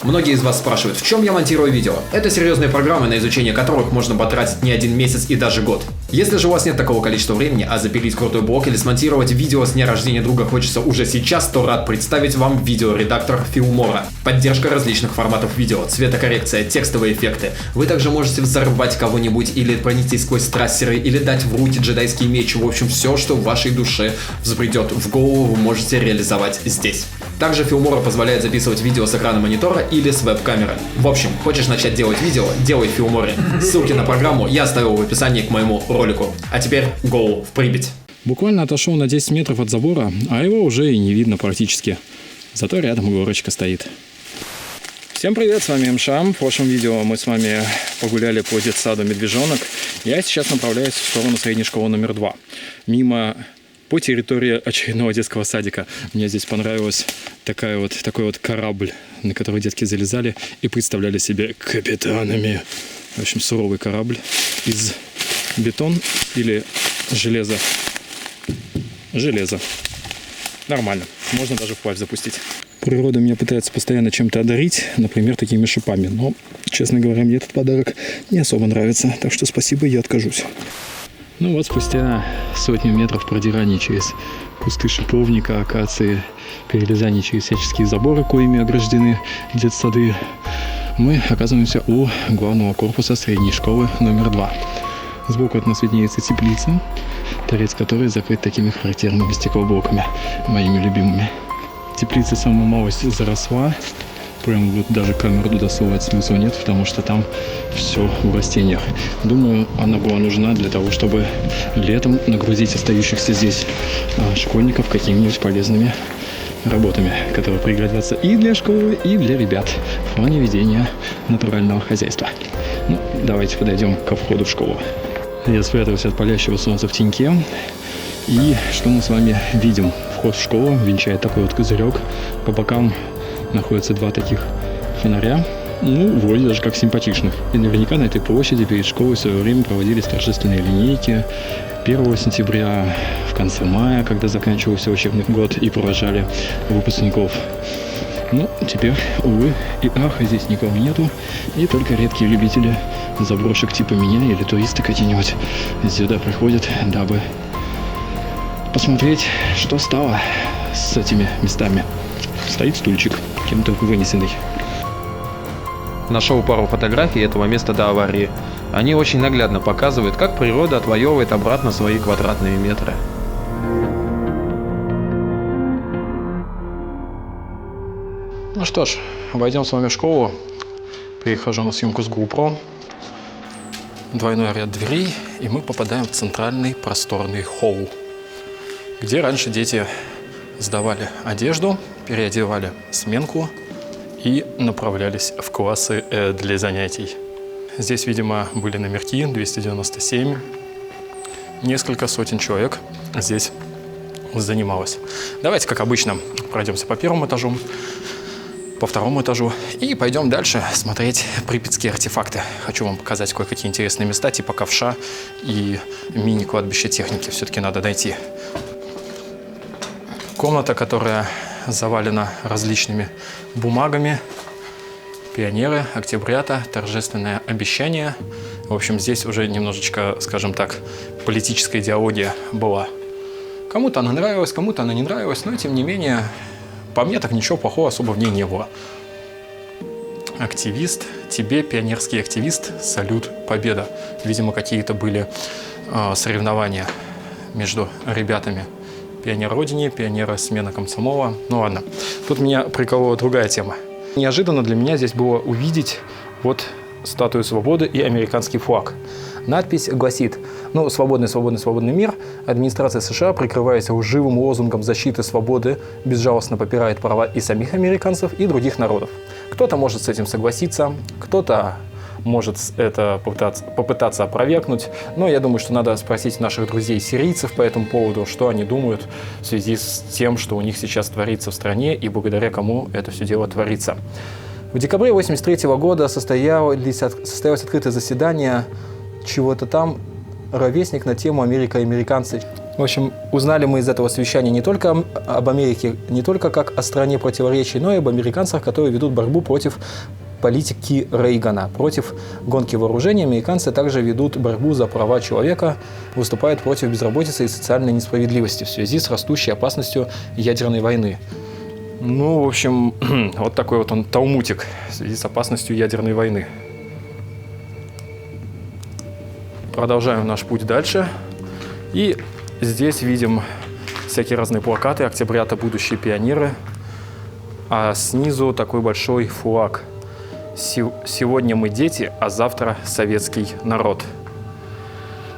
Многие из вас спрашивают, в чем я монтирую видео. Это серьезные программы, на изучение которых можно потратить не один месяц и даже год. Если же у вас нет такого количества времени, а запилить крутой блог или смонтировать видео с дня рождения друга хочется уже сейчас, то рад представить вам видеоредактор Filmora. Поддержка различных форматов видео, цветокоррекция, текстовые эффекты. Вы также можете взорвать кого-нибудь или пронести сквозь трассеры, или дать в руки джедайский меч. В общем, все, что в вашей душе взбредет в голову, вы можете реализовать здесь. Также Filmora позволяет записывать видео с экрана монитора или с веб-камеры. В общем, хочешь начать делать видео? Делай в Filmora. Ссылки на программу я оставил в описании к моему ролику. А теперь go в Припять. Буквально отошел на 10 метров от забора, а его уже и не видно практически. Зато рядом горочка стоит. Всем привет, с вами МШ. В прошлом видео мы с вами погуляли по детсаду «Медвежонок». Я сейчас направляюсь в сторону средней школы номер 2. По территории очередного детского садика. Мне здесь понравилась такой вот корабль, на который детки залезали и представляли себе капитанами. В общем, суровый корабль из бетон или железа. Железо. Нормально. Можно даже вплавь запустить. Природа меня пытается постоянно чем-то одарить, например, такими шипами. Но, честно говоря, мне этот подарок не особо нравится. Так что спасибо, я откажусь. Ну вот, спустя сотню метров продирания через кусты шиповника, акации, перелезания через всяческие заборы, коими ограждены детсады, мы оказываемся у главного корпуса средней школы номер 2. Сбоку от нас виднеется теплица, торец которой закрыт такими характерными стеклоблоками, моими любимыми. Теплица самая малость заросла. Прям вот даже камеру туда совать смысла нет, потому что там все в растениях. Думаю, она была нужна для того, чтобы летом нагрузить остающихся здесь школьников какими-нибудь полезными работами, которые пригодятся и для школы, и для ребят в плане ведения натурального хозяйства. Ну, давайте подойдем ко входу в школу. Я спрятался от палящего солнца в теньке. И что мы с вами видим? Вход в школу венчает такой вот козырек. По бокам находятся два таких фонаря, вроде даже как симпатичных. И наверняка на этой площади перед школой в свое время проводились торжественные линейки 1 сентября, в конце мая, когда заканчивался учебный год и провожали выпускников. Теперь, увы и ах, здесь никого нету, и только редкие любители заброшек типа меня или туристы какие-нибудь сюда приходят, дабы посмотреть, что стало с этими местами. Стоит стульчик, кем-то вынесенный. Нашел пару фотографий этого места до аварии. Они очень наглядно показывают, как природа отвоевывает обратно свои квадратные метры. Ну что ж, войдем с вами в школу. Перехожу на съемку с GoPro. Двойной ряд дверей, и мы попадаем в центральный просторный холл, где раньше дети сдавали одежду, переодевали сменку и направлялись в классы для занятий. Здесь, видимо, были номерки 297. Несколько сотен человек здесь занималось. Давайте, как обычно, пройдемся по первому этажу, по второму этажу и пойдем дальше смотреть припятские артефакты. Хочу вам показать кое-какие интересные места, типа ковша и мини-кладбище техники. Все-таки надо дойти. Комната, которая завалена различными бумагами. Пионеры, октябрята, торжественное обещание. В общем, здесь уже немножечко, скажем так, политическая идеология была. Кому-то она нравилась, кому-то она не нравилась, но тем не менее, по мне так ничего плохого особо в ней не было. Активист, тебе, пионерский активист, салют, победа. Видимо, какие-то были соревнования между ребятами. Пионер Родине, пионера смена комсомола. Ну ладно, тут меня приколола другая тема. Неожиданно для меня здесь было увидеть вот статую свободы и американский флаг. Надпись гласит: свободный, свободный, свободный мир. Администрация США, прикрываясь лживым лозунгом защиты свободы, безжалостно попирает права и самих американцев, и других народов. Кто-то может с этим согласиться, кто-то может это попытаться опровергнуть, но я думаю, что надо спросить наших друзей-сирийцев по этому поводу, что они думают в связи с тем, что у них сейчас творится в стране и благодаря кому это все дело творится. В декабре 1983 года состоялось открытое заседание чего-то там, ровесник на тему «Америка и американцы». В общем, узнали мы из этого совещания не только об Америке, не только как о стране противоречий, но и об американцах, которые ведут борьбу против политики Рейгана. Против гонки вооружений американцы также ведут борьбу за права человека, выступают против безработицы и социальной несправедливости в связи с растущей опасностью ядерной войны. Ну, в общем, вот такой вот он талмутик в связи с опасностью ядерной войны. Продолжаем наш путь дальше. И здесь видим всякие разные плакаты «Октябрята, будущие пионеры». А снизу такой большой флаг. Сегодня мы дети, а завтра советский народ.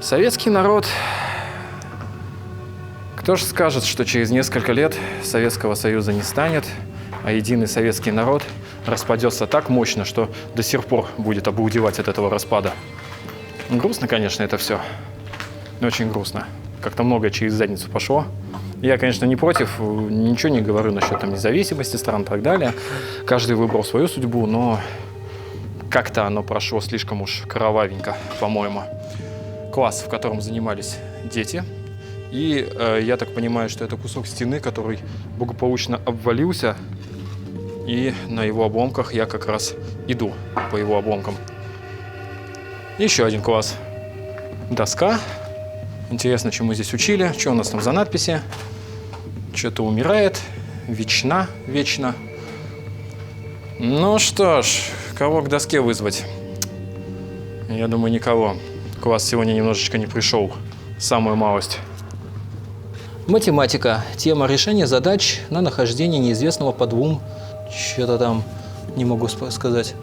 Советский народ. Кто же скажет, что через несколько лет Советского Союза не станет, а единый советский народ распадется так мощно, что до сих пор будет обалдевать от этого распада. Грустно, конечно, это все. Очень грустно. Как-то многое через задницу пошло. Я, конечно, не против, ничего не говорю насчет там независимости стран и так далее. Каждый выбрал свою судьбу, но как-то оно прошло слишком уж кровавенько, по-моему. Класс, в котором занимались дети. И я так понимаю, что это кусок стены, который благополучно обвалился. И на его обломках я как раз иду по его обломкам. Еще один класс. Доска. Интересно, чему здесь учили, что у нас там за надписи. Что-то умирает, вечно. Ну что ж, кого к доске вызвать? Я думаю, никого. Класс сегодня немножечко не пришел. Самую малость. Математика. Тема решения задач на нахождение неизвестного по двум. Что-то там не могу сказать.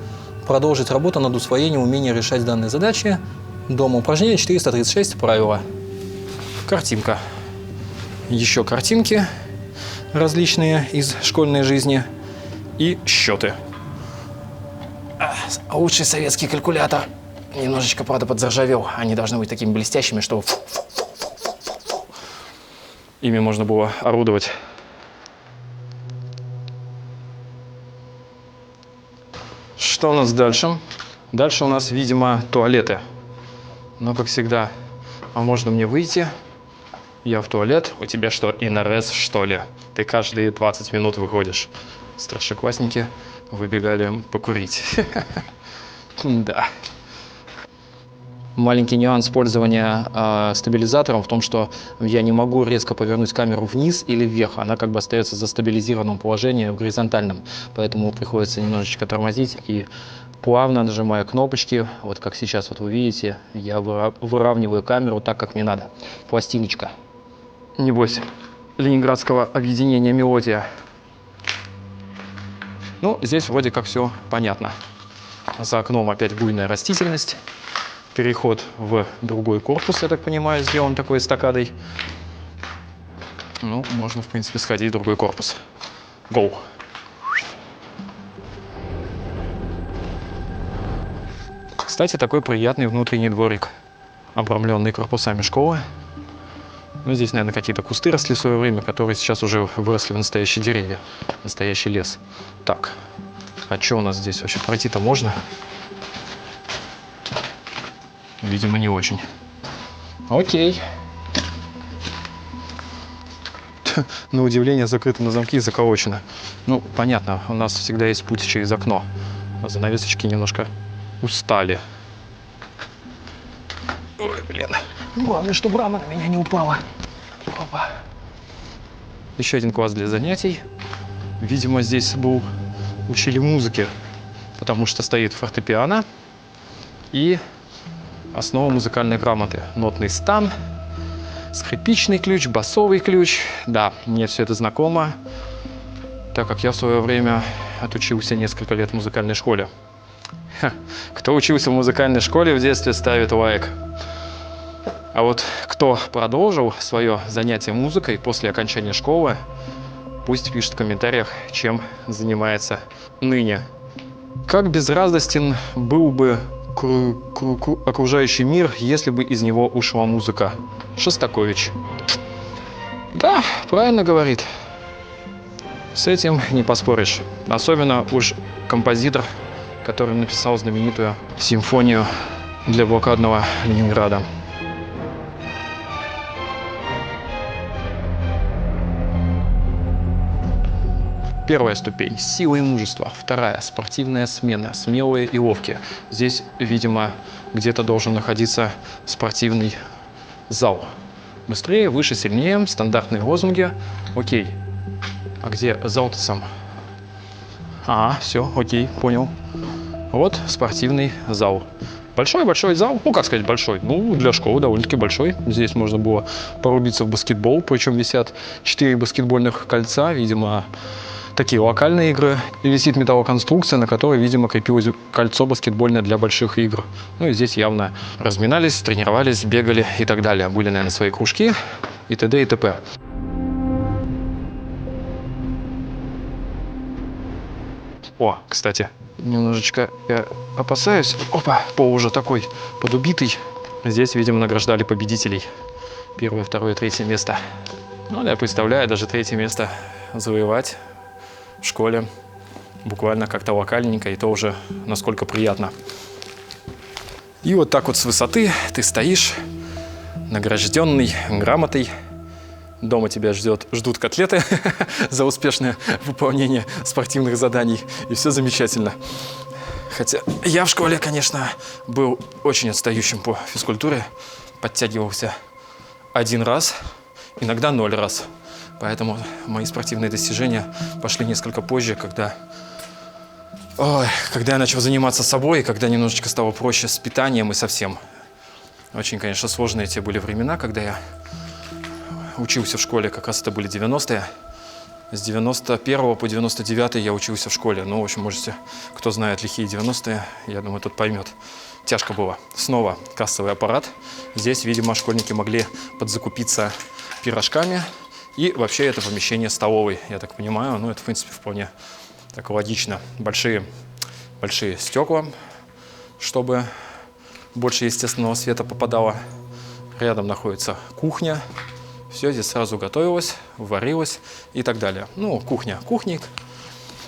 Продолжить работу над усвоением умения решать данные задачи. Дома упражнение 436. Правила. Картинка. Еще картинки различные из школьной жизни. И счеты. Лучший советский калькулятор. Немножечко, правда, подзаржавел. Они должны быть такими блестящими, что ими можно было орудовать. Что у нас дальше? Дальше у нас, видимо, туалеты. Но, как всегда, а можно мне выйти? Я в туалет. У тебя что, ИНРС, что ли? Ты каждые 20 минут выходишь. Старшеклассники выбегали покурить. Да. Маленький нюанс пользования стабилизатором в том, что я не могу резко повернуть камеру вниз или вверх. Она как бы остается в застабилизированном положении, в горизонтальном. Поэтому приходится немножечко тормозить и плавно нажимая кнопочки. Вот как сейчас вот вы видите, я выравниваю камеру так, как мне надо. Пластиночка. Небось, ленинградского объединения «Мелодия». Ну, здесь вроде как все понятно. За окном опять буйная растительность. Переход в другой корпус, я так понимаю, сделан такой эстакадой. Ну, можно, в принципе, сходить в другой корпус. Go! Кстати, такой приятный внутренний дворик, обрамленный корпусами школы. Ну, здесь, наверное, какие-то кусты росли в свое время, которые сейчас уже выросли в настоящие деревья, настоящий лес. Так, а что у нас здесь вообще? Пройти-то можно? Видимо, не очень. Окей. На удивление, закрыто на замки и заколочено. Ну, понятно, у нас всегда есть путь через окно. А занавесочки немножко устали. Ой, блин. Главное, чтобы рама на меня не упала. Опа. Еще один класс для занятий. Видимо, здесь учили музыке, потому что стоит фортепиано и основа музыкальной грамоты. Нотный стан, скрипичный ключ, басовый ключ. Да, мне все это знакомо, так как я в свое время отучился несколько лет в музыкальной школе. Кто учился в музыкальной школе в детстве, ставит лайк. А вот кто продолжил свое занятие музыкой после окончания школы, пусть пишет в комментариях, чем занимается ныне. Как безрадостен был бы окружающий мир, если бы из него ушла музыка. Шостакович. Да, правильно говорит. С этим не поспоришь. Особенно уж композитор, который написал знаменитую симфонию для блокадного Ленинграда. Первая ступень – сила и мужество. Вторая – спортивная смена, смелые и ловкие. Здесь, видимо, где-то должен находиться спортивный зал. Быстрее, выше, сильнее. Стандартные лозунги. Окей. А где зал-то сам? Все, окей, понял. Вот спортивный зал. Большой-большой зал. Ну, как сказать, большой. Ну, для школы довольно-таки большой. Здесь можно было порубиться в баскетбол. Причем висят 4 баскетбольных кольца. Видимо, такие локальные игры. И висит металлоконструкция, на которой, видимо, крепилось кольцо баскетбольное для больших игр. Ну и здесь явно разминались, тренировались, бегали и так далее. Были, наверное, свои кружки и т.д. и т.п. О, кстати, немножечко я опасаюсь. Опа, пол уже такой подубитый. Здесь, видимо, награждали победителей. 1, 2, 3 место. Ну, я представляю, даже 3 место завоевать в школе буквально как-то локальненько, и то уже насколько приятно. И вот так вот с высоты ты стоишь, награжденный грамотой. Дома тебя ждут котлеты за успешное выполнение спортивных заданий. И все замечательно. Хотя я в школе, конечно, был очень отстающим по физкультуре. Подтягивался 1 раз, иногда 0 раз. Поэтому мои спортивные достижения пошли несколько позже, когда я начал заниматься собой, когда немножечко стало проще с питанием и со всем. Очень, конечно, сложные те были времена, когда я учился в школе, как раз это были 90-е. С 91 по 99 я учился в школе. Ну, в общем, можете, кто знает лихие 90-е, я думаю, тот поймет. Тяжко было. Снова кассовый аппарат. Здесь, видимо, школьники могли подзакупиться пирожками. И вообще это помещение столовой, я так понимаю. Ну, это, в принципе, вполне так логично. Большие стекла, чтобы больше естественного света попадало. Рядом находится кухня. Все здесь сразу готовилось, варилось и так далее. Ну, кухник.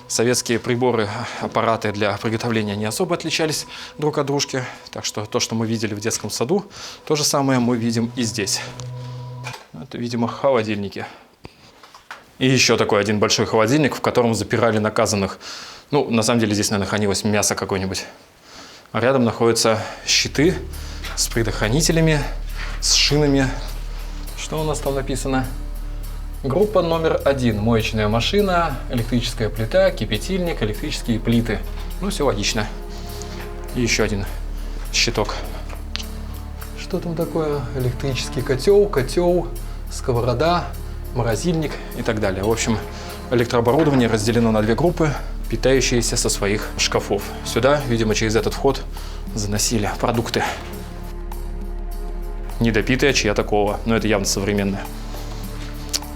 Советские приборы, аппараты для приготовления не особо отличались друг от дружки. Так что то, что мы видели в детском саду, то же самое мы видим и здесь. Это, видимо, холодильники. И еще такой один большой холодильник, в котором запирали наказанных. Ну, на самом деле здесь, наверное, хранилось мясо какое-нибудь. А рядом находятся щиты с предохранителями, с шинами. Что у нас там написано? Группа номер 1. Моечная машина, электрическая плита, кипятильник, электрические плиты. Ну, все логично. И еще один щиток. Что там такое? Электрический котел, сковорода, морозильник и так далее. В общем, электрооборудование разделено на 2 группы, питающиеся со своих шкафов. Сюда, видимо, через этот вход заносили продукты. Недопитая чья-то кола, но это явно современная.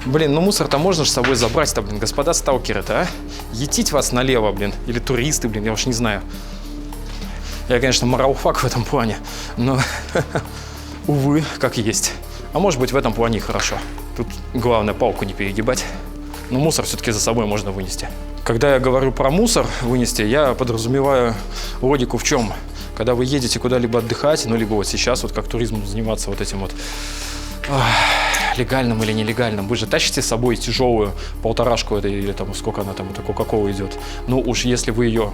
Блин, ну мусор-то можно же с собой забрать-то, блин, господа сталкеры-то, а? Етить вас налево, блин, или туристы, блин, я уж не знаю. Я, конечно, моралфак в этом плане, но, увы, как есть. А может быть, в этом плане и хорошо. Тут главное палку не перегибать. Но мусор все-таки за собой можно вынести. Когда я говорю про мусор вынести, я подразумеваю логику в чем? Когда вы едете куда-либо отдыхать, ну, либо вот сейчас, вот как туризмом заниматься вот этим вот легальным или нелегальным, вы же тащите с собой тяжелую 1,5-шку или там сколько она там, это Кока-Кола идет. Ну уж если вы ее,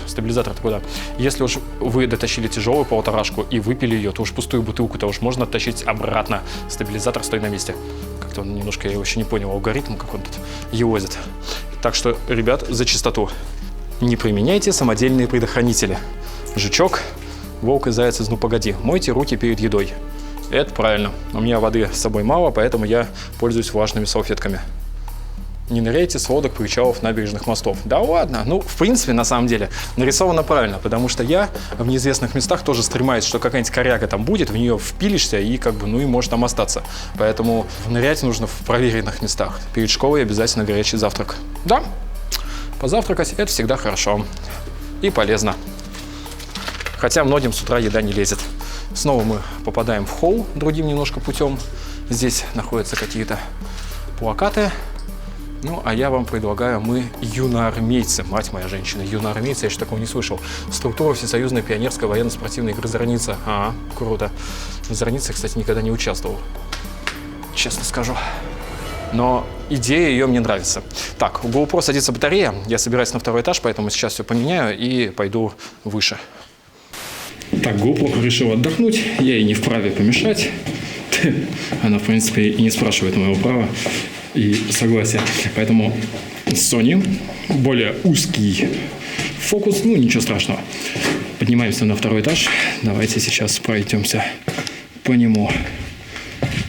стабилизатор куда? Если уж вы дотащили тяжелую 1,5-шку и выпили ее, то уж пустую бутылку-то уж можно оттащить обратно. Стабилизатор стоит на месте. Как-то он немножко, я вообще не понял алгоритм, как он тут елозит. Так что, ребят, за чистоту. Не применяйте самодельные предохранители. Жучок, волк и заяц из «Ну погоди». Мойте руки перед едой. Это правильно. У меня воды с собой мало, поэтому я пользуюсь влажными салфетками. Не ныряйте с лодок, причалов, набережных мостов. Да ладно. Ну, в принципе, на самом деле, нарисовано правильно, потому что я в неизвестных местах тоже стремаюсь, что какая-нибудь коряга там будет, в нее впилишься и как бы, ну и может там остаться. Поэтому нырять нужно в проверенных местах. Перед школой обязательно горячий завтрак. Да, позавтракать это всегда хорошо и полезно. Хотя многим с утра еда не лезет. Снова мы попадаем в холл другим немножко путем. Здесь находятся какие-то плакаты. Ну, а я вам предлагаю, мы юноармейцы, мать моя женщина, юноармейцы, я еще такого не слышал. Структура Всесоюзной пионерской военно-спортивной игры «Зорница». Круто. В «Зорнице», кстати, никогда не участвовал. Честно скажу. но идея ее мне нравится. Так, у GoPro садится батарея, я собираюсь на второй этаж, поэтому сейчас все поменяю и пойду выше. Так, GoPro решил отдохнуть, я ей не вправе помешать. Она, в принципе, и не спрашивает моего права и согласия. Поэтому Sony, более узкий фокус, ну ничего страшного. Поднимаемся на второй этаж. Давайте сейчас пройдемся по нему.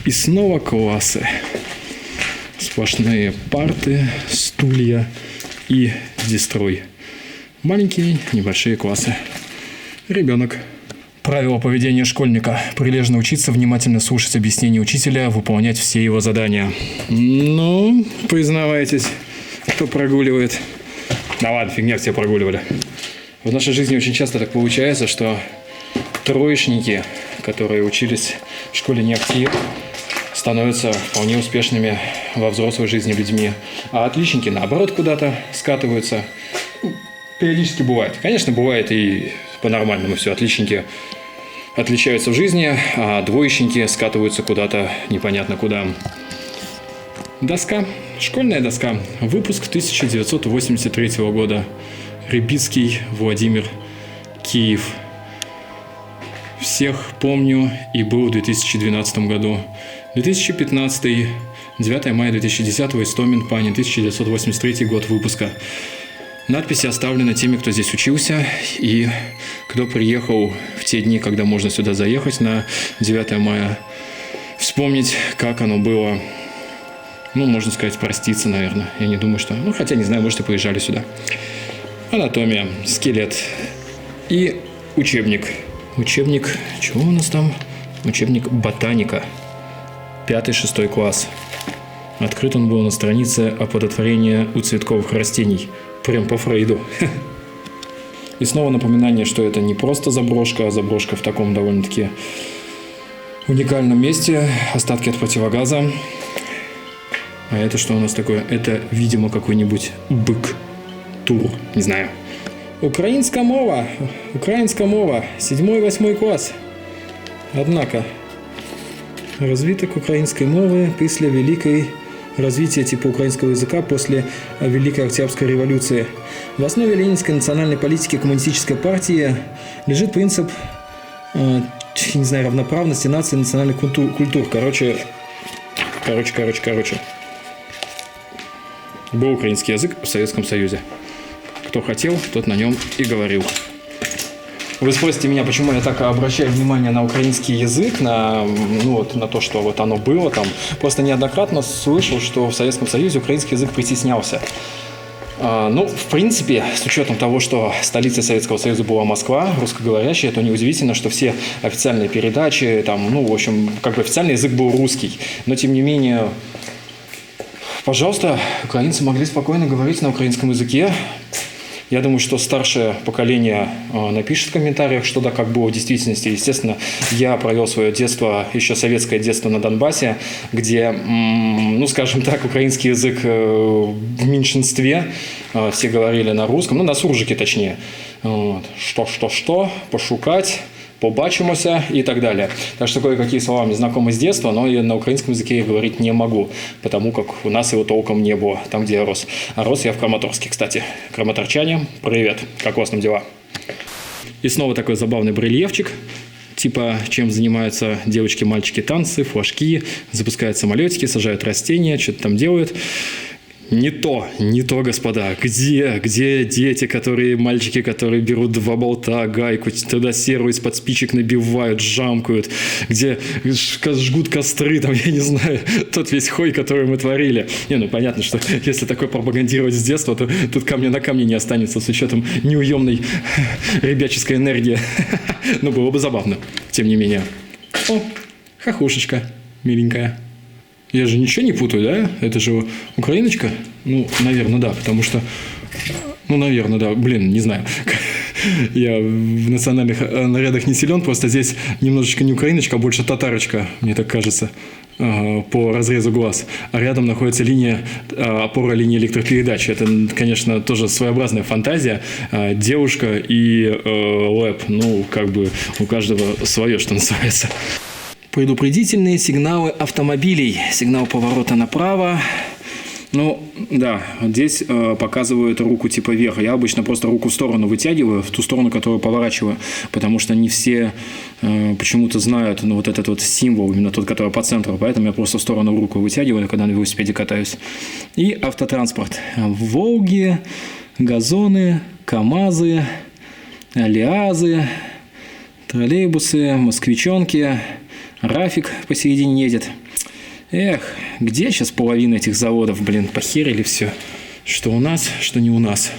И снова классы. Сплошные парты, стулья и дестрой. Маленькие, небольшие классы. Ребенок. Правило поведения школьника. Прилежно учиться, внимательно слушать объяснения учителя, выполнять все его задания. Ну, признавайтесь, кто прогуливает. Да ладно, фигня, все прогуливали. В нашей жизни очень часто так получается, что троечники, которые учились в школе не актив, становятся вполне успешными во взрослой жизни людьми. А отличники, наоборот, куда-то скатываются. Периодически бывает. Конечно, бывает и по-нормальному все. Отличники отличаются в жизни, а двоечники скатываются куда-то непонятно куда. Доска. Школьная доска. Выпуск 1983 года. Рябицкий Владимир, Киев. Всех помню и был в 2012 году. 2015, 9 мая 2010, Истомин, Панин, 1983 год выпуска. Надписи оставлены теми, кто здесь учился и кто приехал в те дни, когда можно сюда заехать на 9 мая. Вспомнить, как оно было. Ну, можно сказать, проститься, наверное. Я не думаю, что... Ну, хотя, не знаю, может, и поезжали сюда. Анатомия, скелет и учебник. Учебник... Чего у нас там? Учебник ботаника. 5-6 класс. Открыт он был на странице оплодотворения у цветковых растений. Прям по Фрейду. И снова напоминание, что это не просто заброшка, а заброшка в таком довольно-таки уникальном месте. Остатки от противогаза. А это что у нас такое? Это, видимо, какой-нибудь бык-тур. Не знаю. Українська мова. Українська мова. 7-8 клас. Однако, развиток української мови після Великої развития типа украинского языка после Великой Октябрьской революции. В основе ленинской национальной политики коммунистической партии лежит принцип не знаю, равноправности наций и национальных культур. Короче. Был украинский язык в Советском Союзе. Кто хотел, тот на нем и говорил. Вы спросите меня, почему я так обращаю внимание на украинский язык, на то, что вот оно было там. Просто неоднократно слышал, что в Советском Союзе украинский язык притеснялся. В принципе, с учетом того, что столицей Советского Союза была Москва, русскоговорящая, то неудивительно, что все официальные передачи, официальный язык был русский. Но, тем не менее, пожалуйста, украинцы могли спокойно говорить на украинском языке. Я думаю, что старшее поколение напишет в комментариях, что да, как было в действительности. Естественно, я провел свое детство, еще советское детство на Донбассе, где, скажем так, украинский язык в меньшинстве. Все говорили на русском, на суржике точнее. Что, пошукать, побачимося и так далее. Так что кое-какие слова мне знакомы с детства, но я на украинском языке говорить не могу, потому как у нас его толком не было, там, где я рос. А рос я в Краматорске, кстати. Краматорчане, привет, как у вас там дела? И снова такой забавный барельефчик, типа, чем занимаются девочки, мальчики, танцы, флажки, запускают самолетики, сажают растения, что-то там делают. Не то, господа. Где дети, мальчики, которые берут 2 болта, гайку, туда серу из-под спичек набивают, жамкают, где жгут костры, там, я не знаю, тот весь хой, который мы творили. Понятно, что если такое пропагандировать с детства, то тут камня на камне не останется с учетом неуемной ребяческой энергии. Но было бы забавно, тем не менее. О, хохушечка миленькая. Я же ничего не путаю, да? Это же украиночка? Наверное, да, потому что... наверное, да. Не знаю. Я в национальных нарядах не силен, просто здесь немножечко не украиночка, а больше татарочка, мне так кажется, по разрезу глаз. А рядом находится опора линии электропередачи. Это, конечно, тоже своеобразная фантазия. Девушка и лэп. У каждого свое, что называется. Предупредительные сигналы автомобилей. Сигнал поворота направо. Ну, да, вот здесь показывают руку типа вверх. Я обычно просто руку в сторону вытягиваю, в ту сторону, которую поворачиваю, потому что не все почему-то знают вот этот вот символ, именно тот, который по центру, поэтому я просто в сторону руку вытягиваю, когда на велосипеде катаюсь. И автотранспорт. Волги, газоны, КАМАЗы, Алиазы, троллейбусы, москвичонки, Рафик посередине едет. Эх, где сейчас половина этих заводов, блин, похерили все. Что у нас, что не у нас.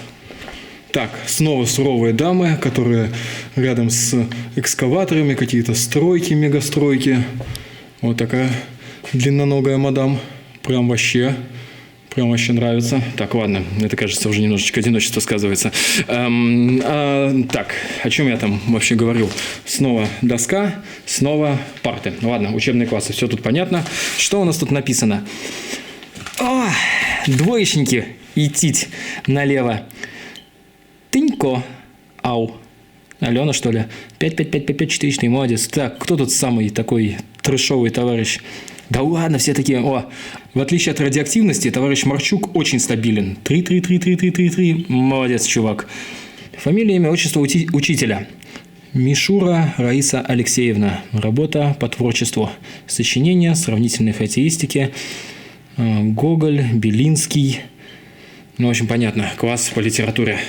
Так, снова суровые дамы, которые рядом с экскаваторами, какие-то стройки, мегастройки. Вот такая длинноногая мадам. Прям вообще нравится. Так, ладно, это, кажется, уже немножечко одиночество сказывается. Так, о чем я там вообще говорил? Снова доска, снова парты. Ладно, учебные классы, все тут понятно. Что у нас тут написано? О, двоечники, идтить налево. Тынько, ау. Алена, что ли? 5-5-5-5-5-4-4, молодец. Так, кто тут самый такой трэшовый товарищ? Да ладно, все такие. О, в отличие от радиоактивности, товарищ Марчук очень стабилен. 3-3-3-3-3-3-3. Молодец, чувак. Фамилия, имя, отчество учителя. Мишура Раиса Алексеевна. Работа по творчеству. Сочинение сравнительной характеристики. Гоголь, Белинский. Ну, в общем, понятно. Класс по литературе.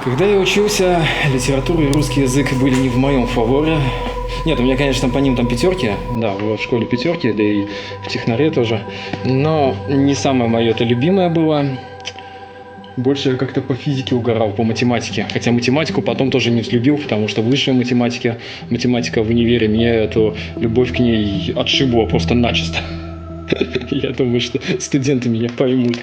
Когда я учился, литература и русский язык были не в моем фаворе. Нет, у меня, конечно, по ним там пятерки. Да, в школе пятерки, да и в технаре тоже. Но не самое мое это любимое было. Больше я как-то по физике угорал, по математике. Хотя математику потом тоже не взлюбил, потому что высшая математика в универе, мне эту любовь к ней отшибла просто начисто. Я думаю, что студенты меня поймут.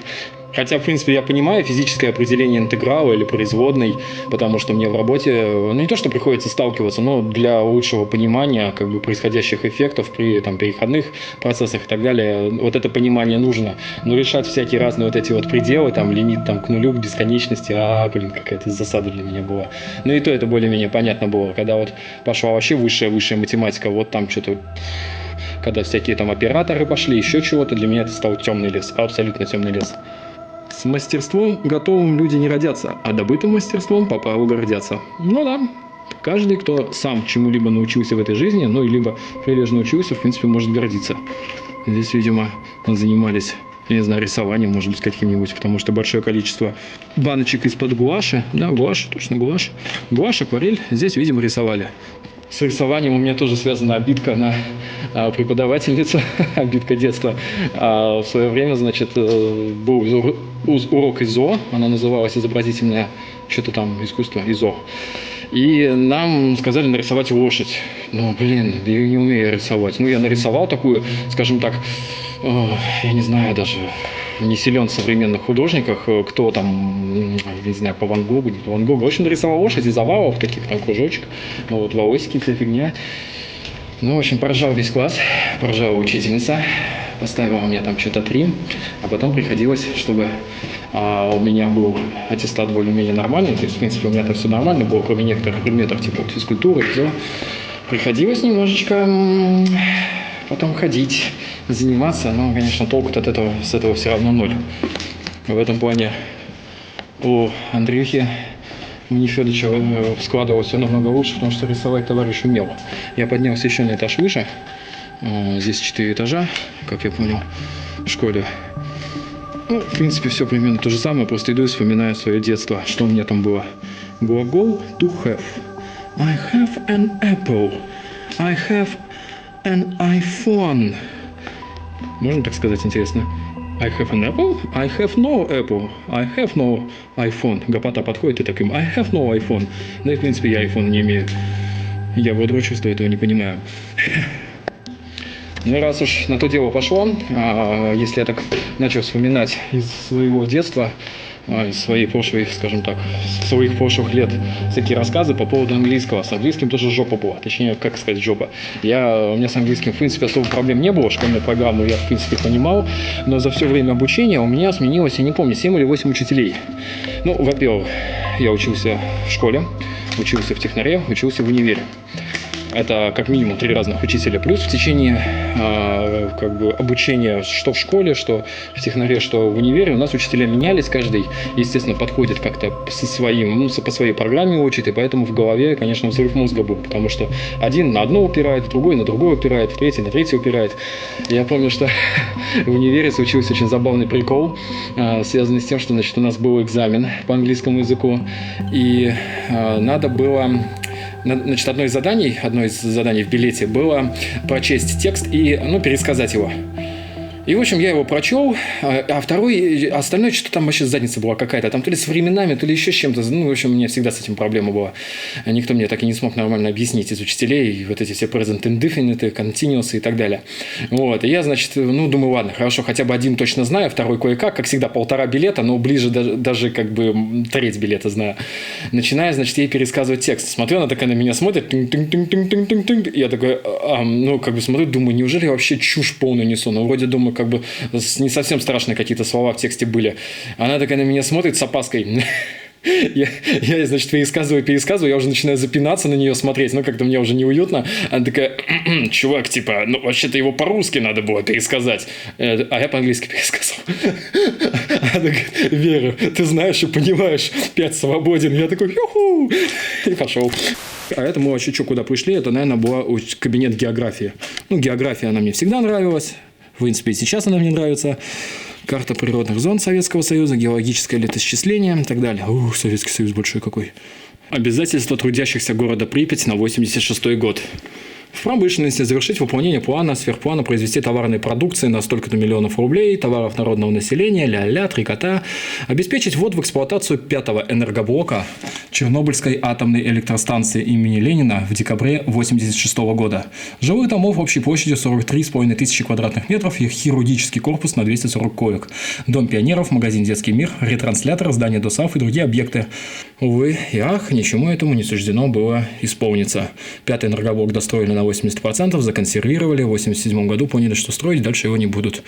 Хотя, в принципе, я понимаю физическое определение интеграла или производной, потому что мне в работе, ну, не то, что приходится сталкиваться, но для лучшего понимания как бы происходящих эффектов при там, переходных процессах и так далее, вот это понимание нужно. Но решать всякие разные вот эти вот пределы, там, лимит там, к нулю, к бесконечности, какая-то засада для меня была. Ну и то это более-менее понятно было, когда вот пошла вообще высшая математика, вот там что-то... Когда всякие там операторы пошли, еще чего-то, для меня это стал темный лес, абсолютно темный лес. С мастерством готовым люди не родятся, а добытым мастерством по праву гордятся. Ну да, каждый, кто сам чему-либо научился в этой жизни, ну, либо прилежно учился, в принципе, может гордиться. Здесь, видимо, занимались, я не знаю, рисованием, может быть, каким-нибудь, потому что большое количество баночек из-под гуаши, да, гуашь, точно гуашь, акварель, здесь, видимо, рисовали. С рисованием у меня тоже связана обидка на преподавательницу, обидка детства. В свое время, значит, был урок ИЗО, она называлась изобразительное, что-то там, искусство ИЗО. И нам сказали нарисовать лошадь. Ну, блин, я не умею рисовать. Ну, я нарисовал такую, скажем так, я не знаю даже, не силен в современных художниках, кто там, не знаю, по Ван Гогу, не по Ван Гогу. В общем, нарисовал лошадь из овалов, таких там кружочек, ну вот волосики, вся фигня. Ну, в общем, поржал весь класс, поржала учительница, поставила мне там что-то 3, а потом приходилось, чтобы у меня был аттестат более-менее нормальный, то есть, в принципе, у меня там все нормально было, кроме некоторых предметов, типа физкультуры, все. Приходилось немножечко потом ходить, заниматься, но, конечно, толку-то от этого, с этого все равно ноль. В этом плане у Андрюхи Нефедыча складывалось все намного лучше, потому что рисовать товарищ умел. Я поднялся еще на этаж выше, здесь 4 этажа, как я понял, в школе. Ну, в принципе, все примерно то же самое, просто иду и вспоминаю свое детство, что у меня там было. Глагол to have. I have an apple. I have an iPhone. Можно так сказать, интересно? I have an apple? I have no apple. I have no iPhone. Гопота подходит и таким I have no iPhone. Ну и, в принципе, я iPhone не имею. Я бодрочество этого не понимаю. Ну, раз уж на то дело пошло, если я так начал вспоминать из своего детства, из своей прошлой, скажем так, своих прошлых лет всякие рассказы по поводу английского. С английским тоже жопа была, точнее, как сказать, жопа. У меня с английским, в принципе, особо проблем не было, школьную программу я, в принципе, понимал, но за все время обучения у меня сменилось, я не помню, 7 или 8 учителей. Ну, во-первых, я учился в школе, учился в технаре, учился в универе. Это как минимум 3 разных учителя. Плюс в течение обучения, что в школе, что в технаре, что в универе, у нас учителя менялись. Каждый, естественно, подходит как-то по своей программе учит. И поэтому в голове, конечно, взрыв мозга был. Потому что один на одно упирает, другой на другое упирает, третий на третье упирает. Я помню, что в универе случился очень забавный прикол, связанный с тем, что, значит, у нас был экзамен по английскому языку. И надо было... Значит, одно из заданий в билете было прочесть текст и, пересказать его. И, в общем, я его прочел, а остальное что-то там вообще задница была какая-то. Там то ли с временами, то ли еще с чем-то. В общем, у меня всегда с этим проблема была. Никто мне так и не смог нормально объяснить из учителей. Вот эти все present indefinite, continuous и так далее. Вот. И я, значит, думаю, ладно, хорошо, хотя бы один точно знаю, второй кое-как всегда 1,5 билета, но ближе даже как бы треть билета знаю. Начинаю, значит, ей пересказывать текст. Смотрю, она такая на меня смотрит. Я такой, смотрю, думаю, неужели я вообще чушь полную несу? Вроде думаю, как бы не совсем страшные какие-то слова в тексте были. Она такая на меня смотрит с опаской. Я, значит, пересказываю, я уже начинаю запинаться на нее смотреть, как-то мне уже неуютно. Она такая, чувак, типа, вообще-то его по-русски надо было пересказать. А я по-английски пересказал. Она такая, Вера, ты знаешь и понимаешь, 5 свободен. Я такой, юху, и пошел. А это мы вообще куда пришли? Это, наверное, был кабинет географии. География, она мне всегда нравилась. В принципе, и сейчас она мне нравится. Карта природных зон Советского Союза, геологическое летоисчисление и так далее. Советский Союз большой какой. Обязательства трудящихся города Припять на 86 год. В промышленности завершить выполнение плана, сверхплана, произвести товарные продукции на столько-то миллионов рублей, товаров народного населения, ля-ля, 3 кота, обеспечить ввод в эксплуатацию 5-го энергоблока Чернобыльской атомной электростанции имени Ленина в декабре 1986 года. Жилых домов общей площадью 43,5 тысячи квадратных метров и хирургический корпус на 240 коек. Дом пионеров, магазин «Детский мир», ретранслятор, здание ДОСААФ и другие объекты. Увы и ах, ничему этому не суждено было исполниться. 5-й энергоблок достроили на 80%, законсервировали. В 1987 году поняли, что строить дальше его не будут.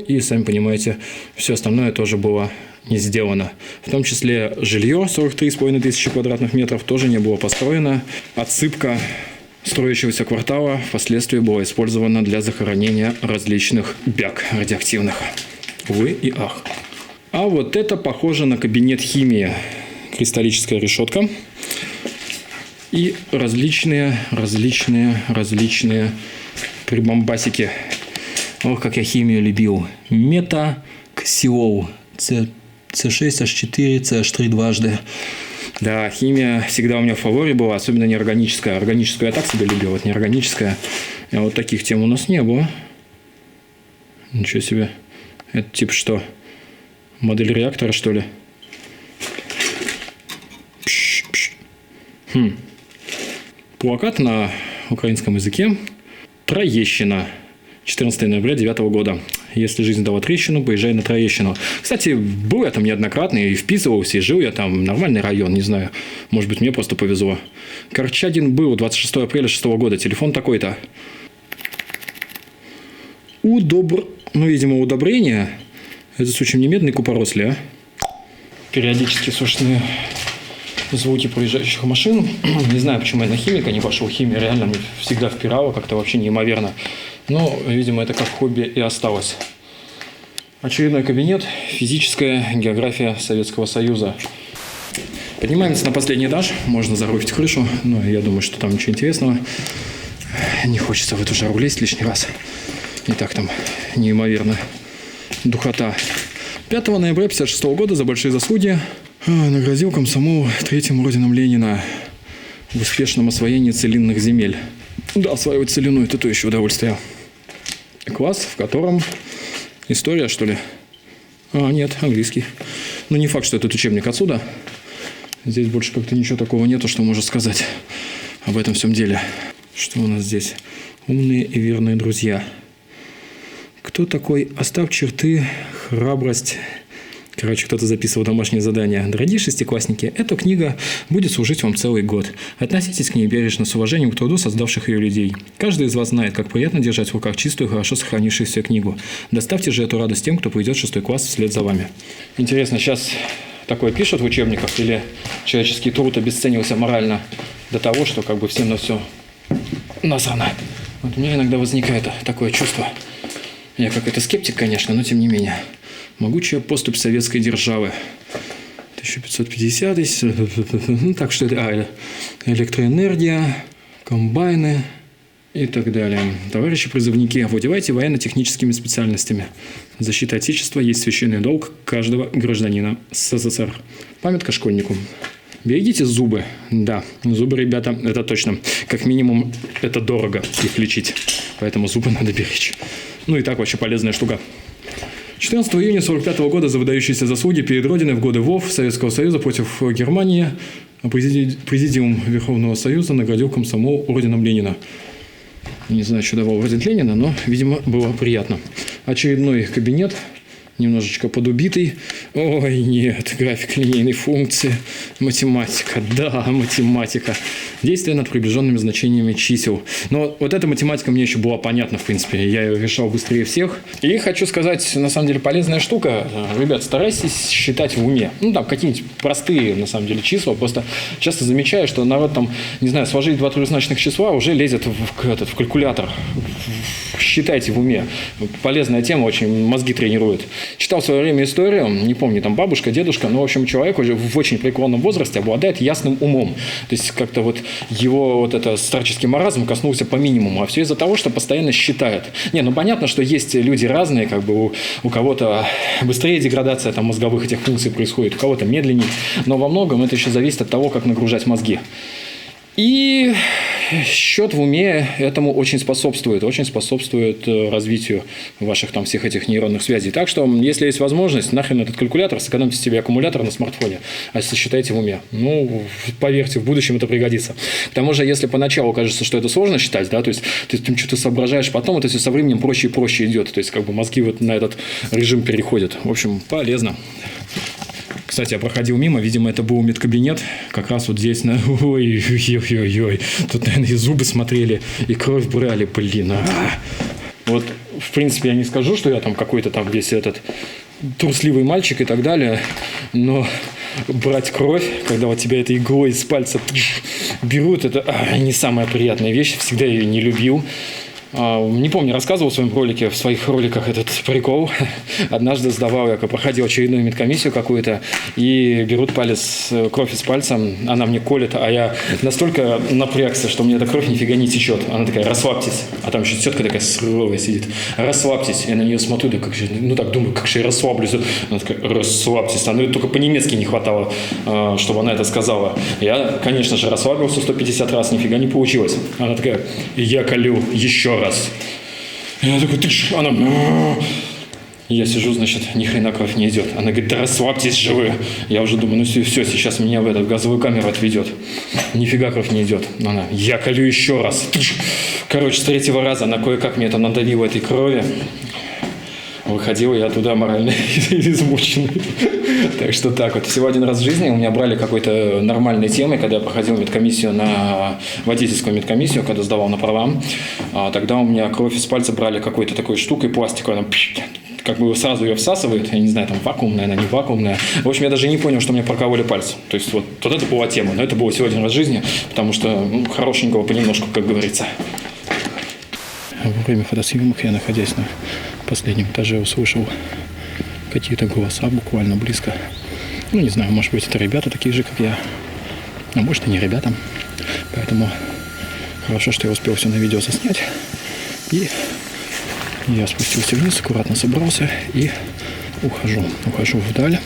И, сами понимаете, все остальное тоже было не сделано. В том числе жилье 43,5 тысячи квадратных метров тоже не было построено. Отсыпка строящегося квартала впоследствии была использована для захоронения различных бяг радиоактивных. Увы и ах. А вот это похоже на кабинет химии. Кристаллическая решетка. И различные прибамбасики. Ох, как я химию любил. Метаксиол. С6H4, CH3 дважды. Да, химия всегда у меня в фаворе была, особенно неорганическая. Органическую я так себе любил, вот неорганическая. А вот таких тем у нас не было. Ничего себе. Это типа что? Модель реактора, что ли? Плакат на украинском языке. Троещина. 14 ноября 2009 года. Если жизнь дала трещину, поезжай на Троещину. Кстати, был я там неоднократно и вписывался, и жил я там. Нормальный район, не знаю. Может быть, мне просто повезло. Корчагин был 26 апреля 2006 года. Телефон такой-то. Видимо, удобрение. Это, случаем, не медный купоросли, а? Периодически слышны звуки проезжающих машин. Не знаю, почему я на химика не пошел. Химия реально мне всегда впирала как-то вообще неимоверно. Но, видимо, это как хобби и осталось. Очередной кабинет. Физическая география Советского Союза. Поднимаемся на последний этаж. Можно зарубить крышу. Но я думаю, что там ничего интересного. Не хочется в эту жару лезть лишний раз. И так там неимоверно духота. 5 ноября 1956 года за большие заслуги наградил комсомол 3-м орденом Ленина в успешном освоении целинных земель. Да, осваивать целину – это то еще удовольствие. Класс, в котором история, что ли? Нет, английский. Не факт, что этот учебник отсюда. Здесь больше как-то ничего такого нету, что можно сказать об этом всем деле. Что у нас здесь? Умные и верные друзья. Кто такой? Оставь черты, храбрость. Кто-то записывал домашнее задание. Дорогие шестиклассники, эта книга будет служить вам целый год. Относитесь к ней бережно, с уважением к труду создавших ее людей. Каждый из вас знает, как приятно держать в руках чистую, хорошо сохранившуюся книгу. Доставьте же эту радость тем, кто пойдет в 6 класс вслед за вами. Интересно, сейчас такое пишут в учебниках или человеческий труд обесценился морально до того, что всем на все насрано. Вот у меня иногда возникает такое чувство. Я какой-то скептик, конечно, но тем не менее. Могучая поступь советской державы. 1550, так что это электроэнергия, комбайны и так далее. Товарищи призывники, овладевайте военно-техническими специальностями. Защита Отечества есть священный долг каждого гражданина СССР. Памятка школьнику. Берегите зубы. Да, зубы, ребята, это точно. Как минимум, это дорого их лечить. Поэтому зубы надо беречь. Ну и так вообще полезная штука. 14 июня 1945 года за выдающиеся заслуги перед Родиной в годы ВОВ Советского Союза против Германии Президиум Верховного Союза наградил комсомол орденом Ленина. Не знаю, что давал орден Ленина, но, видимо, было приятно. Очередной кабинет, немножечко подубитый. Ой, нет, график линейной функции. Математика, да, математика. Действие над приближенными значениями чисел. Но вот эта математика мне еще была понятна, в принципе. Я ее решал быстрее всех. И хочу сказать, на самом деле, полезная штука. Ребят, старайтесь считать в уме. Ну, там, какие-нибудь простые, на самом деле, числа. Просто часто замечаю, что народ там, не знаю, сложить два трехзначных числа уже лезет в калькулятор. Считайте в уме. Полезная тема, очень мозги тренирует. Читал в свое время историю, не помню, там бабушка, дедушка, но, в общем, человек уже в очень преклонном возрасте обладает ясным умом. То есть, как-то вот его вот это старческий маразм коснулся по минимуму. А все из-за того, что постоянно считает. Не, ну понятно, что есть люди разные, как бы у кого-то быстрее деградация там мозговых этих функций происходит, у кого-то медленнее. Но во многом это еще зависит от того, как нагружать мозги. И счет в уме этому очень способствует развитию ваших там всех этих нейронных связей. Так что, если есть возможность, нахрен этот калькулятор, сэкономьте себе аккумулятор на смартфоне, а считайте в уме. Ну, поверьте, в будущем это пригодится. К тому же, если поначалу кажется, что это сложно считать, да, то есть ты что-то соображаешь, потом это все со временем проще и проще идет. То есть, как бы мозги вот на этот режим переходят. В общем, полезно. Кстати, я проходил мимо, видимо, это был медкабинет, как раз вот здесь, ой-ой-ой, тут, наверное, и зубы смотрели, и кровь брали, блин. Вот, в принципе, я не скажу, что я там какой-то там весь этот трусливый мальчик и так далее, но брать кровь, когда вот тебя этой иглой из пальца берут, это не самая приятная вещь, всегда ее не любил. Не помню, рассказывал в своем ролике, в своих роликах этот прикол. Однажды сдавал, я проходил очередную медкомиссию какую-то, и берут кровь из пальца, она мне колет, а я настолько напрягся, что мне эта кровь нифига не течет. Она такая: расслабьтесь. А там еще тетка такая суровая сидит. Расслабьтесь. Я на нее смотрю, да как же, так думаю, как же я расслаблюсь. Она такая: расслабьтесь. Она только по-немецки не хватало, чтобы она это сказала. Я, конечно же, расслабился 150 раз, нифига не получилось. Она такая: я колю еще раз. Я такой: она... Я сижу, значит, ни хрена кровь не идет. Она говорит: да расслабьтесь же вы. Я уже думаю, ну все, сейчас меня в эту газовую камеру отведет. Нифига кровь не идет. Она: я колю еще раз. Короче, с третьего раза она кое-как мне это надавила этой крови. Выходил я туда морально измученный. Так что так вот. Всего один раз в жизни у меня брали какой-то нормальной темой, когда я проходил медкомиссию водительскую медкомиссию, когда сдавал на права. Тогда у меня кровь из пальца брали какой-то такой штукой пластиковой. Она как бы сразу ее всасывает. Я не знаю, там вакуумная, она не вакуумная. В общем, я даже не понял, что мне прокололи пальцы. То есть вот это была тема. Но это было всего один раз в жизни, потому что хорошенького понемножку, как говорится. Во время фотосъемок я, находясь на последнем этаже, услышал какие-то голоса буквально близко. Ну, не знаю, может быть, это ребята такие же, как я. А может, и не ребята. Поэтому хорошо, что я успел все на видео заснять. И я спустился вниз, аккуратно собрался и ухожу. Ухожу вдаль.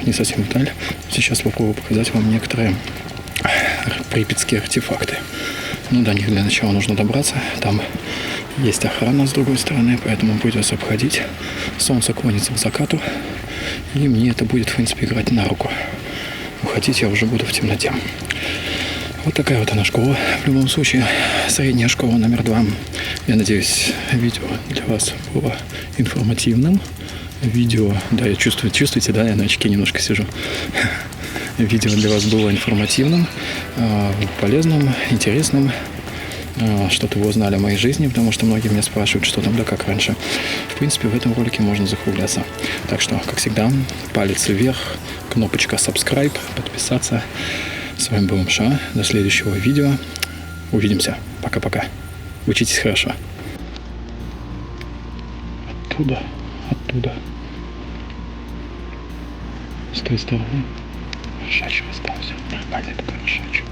Не совсем вдаль. Сейчас попробую показать вам некоторые припятские артефакты. Ну, до них для начала нужно добраться. Там есть охрана с другой стороны, поэтому придется обходить. Солнце клонится к закату, и мне это будет, в принципе, играть на руку. Уходить я уже буду в темноте. Вот такая вот она школа. В любом случае, средняя школа номер 2. Я надеюсь, видео для вас было информативным. Видео, да, я чувствуете, да, я на очке немножко сижу. Видео для вас было информативным, полезным, интересным. Что-то вы узнали о моей жизни, потому что многие меня спрашивают, что там да как раньше. В принципе, в этом ролике можно закругляться. Так что, как всегда, палец вверх, кнопочка subscribe, подписаться. С вами был МШ. До следующего видео. Увидимся. Пока-пока. Учитесь хорошо. Оттуда. С той стороны. Ржачий остался. Нормальный такой ржачий.